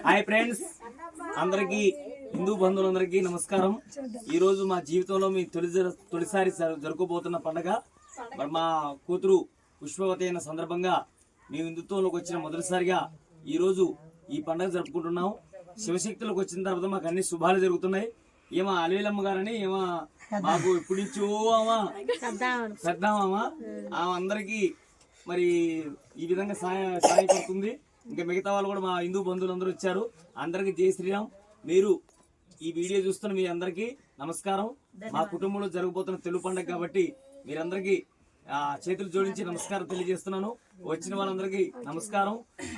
Hi friends, అందరికీ హిందూ బంధువులందరికీ నమస్కారం. ఈ రోజు మా జీవితంలో మీ తొలిసారి జరుపుకోబోతున్న పండుగ. మా కూతురు పుష్పవతి అయిన సందర్భంగా మేము హిందుత్వంలోకి వచ్చిన మొదటిసారిగా ఈ రోజు ఈ పండుగ జరుపుకుంటున్నాం. శివశక్తులకు వచ్చిన తర్వాత మాకు అన్ని శుభాలు జరుగుతున్నాయి. ఏమా అలవేలమ్మ గారని ఏమా మాకు ఇప్పుడు నుంచో శ్రద్ధామా ఆమె అందరికీ మరి ఈ విధంగా సహాయపడుతుంది. ఇంకా మిగతా వాళ్ళు కూడా మా హిందూ బంధువులందరూ వచ్చారు. అందరికీ జై శ్రీరామ్. మీరు ఈ వీడియో చూస్తున్న మీ అందరికీ నమస్కారం. మా కుటుంబంలో జరగబోతున్న తెలుగు పండుగ కాబట్టి మీరందరికీ చేతులు జోడించి నమస్కారం తెలియజేస్తున్నాను. వచ్చిన వాళ్ళందరికీ నమస్కారం,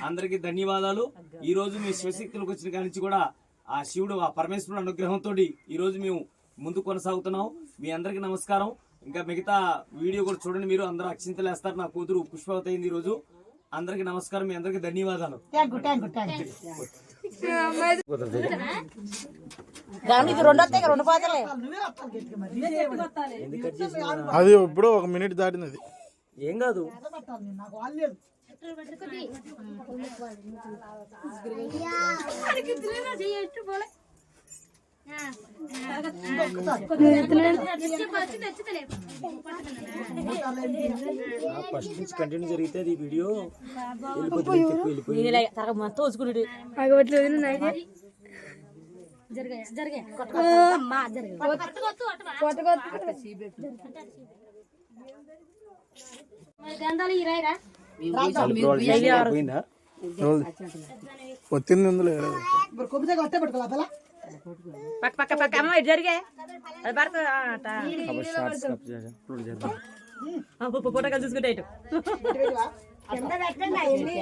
అందరికీ ధన్యవాదాలు. ఈ రోజు మీ శివశక్తులకు వచ్చిన కాడి నుంచి కూడా ఆ శివుడు ఆ పరమేశ్వరుడు అనుగ్రహంతో ఈ రోజు మేము ముందు కొనసాగుతున్నాం. మీ అందరికీ నమస్కారం. ఇంకా మిగతా వీడియో కూడా చూడండి. మీరు అందరూ అక్షింతలు వేస్తారు. నా కూతురు పుష్పవతి అయింది ఈ రోజు. అందరికి నమస్కారం, మీ అందరికి ధన్యవాదాలు. అది ఇప్పుడు 1 మినిట్ దాటినది. ఏం కాదు. ఫస్ట్ నుంచి కంటిన్యూ జరిగితే ఈ వీడియో పక్క పక్క పక్క అమ్మ ఇటు జరిగే ఫోటోగా చూసుకుంటే ఇటు కింద పెట్టండి.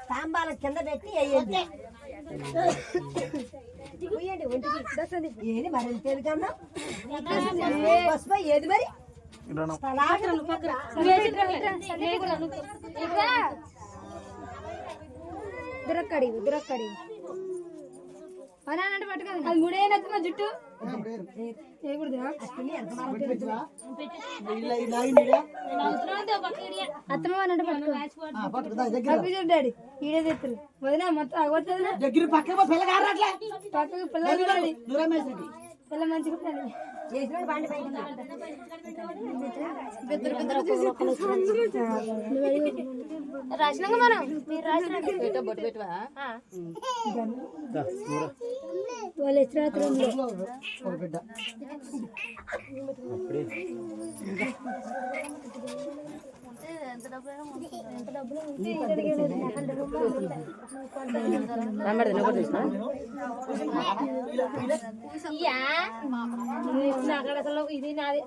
సాంబాల కింద పెట్టి వేయండి. ఏది మరి తెలుగన్నా ఏది మరి దురక్కడి అనంటే పట్టుకోండి. అది మూడేనత్తున్నా జుట్టు అత్తమ్మంటే పట్టుకో డాడీ ఈడే తెత్తులు వదినా మొత్తం దగ్గర పక్కకు పిల్లలు పిల్ల మంచిగా రాసినాక మనం మీరు రాసిన బొట్టు పెట్టువా వాళ్ళు అక్కడ అసలు ఇది నాది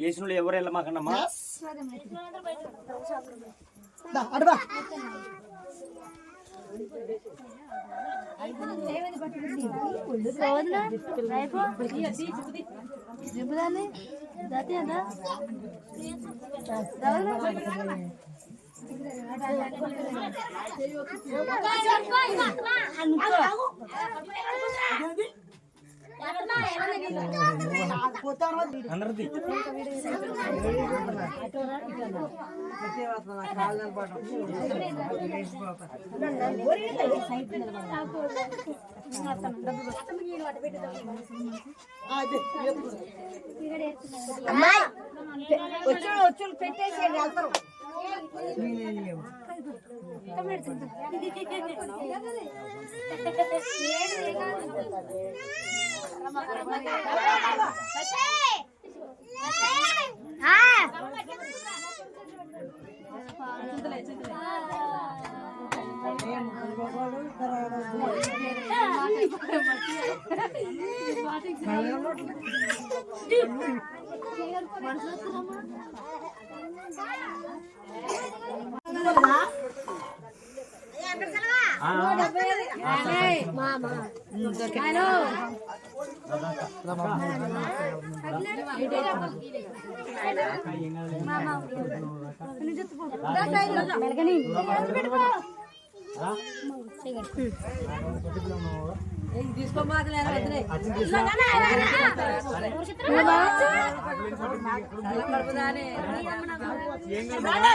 యేసులు ఎవరు వెళ్ళమాకన్నమ్మా. అందరిది వచ్చి పెట్టేసేయండి వెళ్తారు. ఏం కాదు.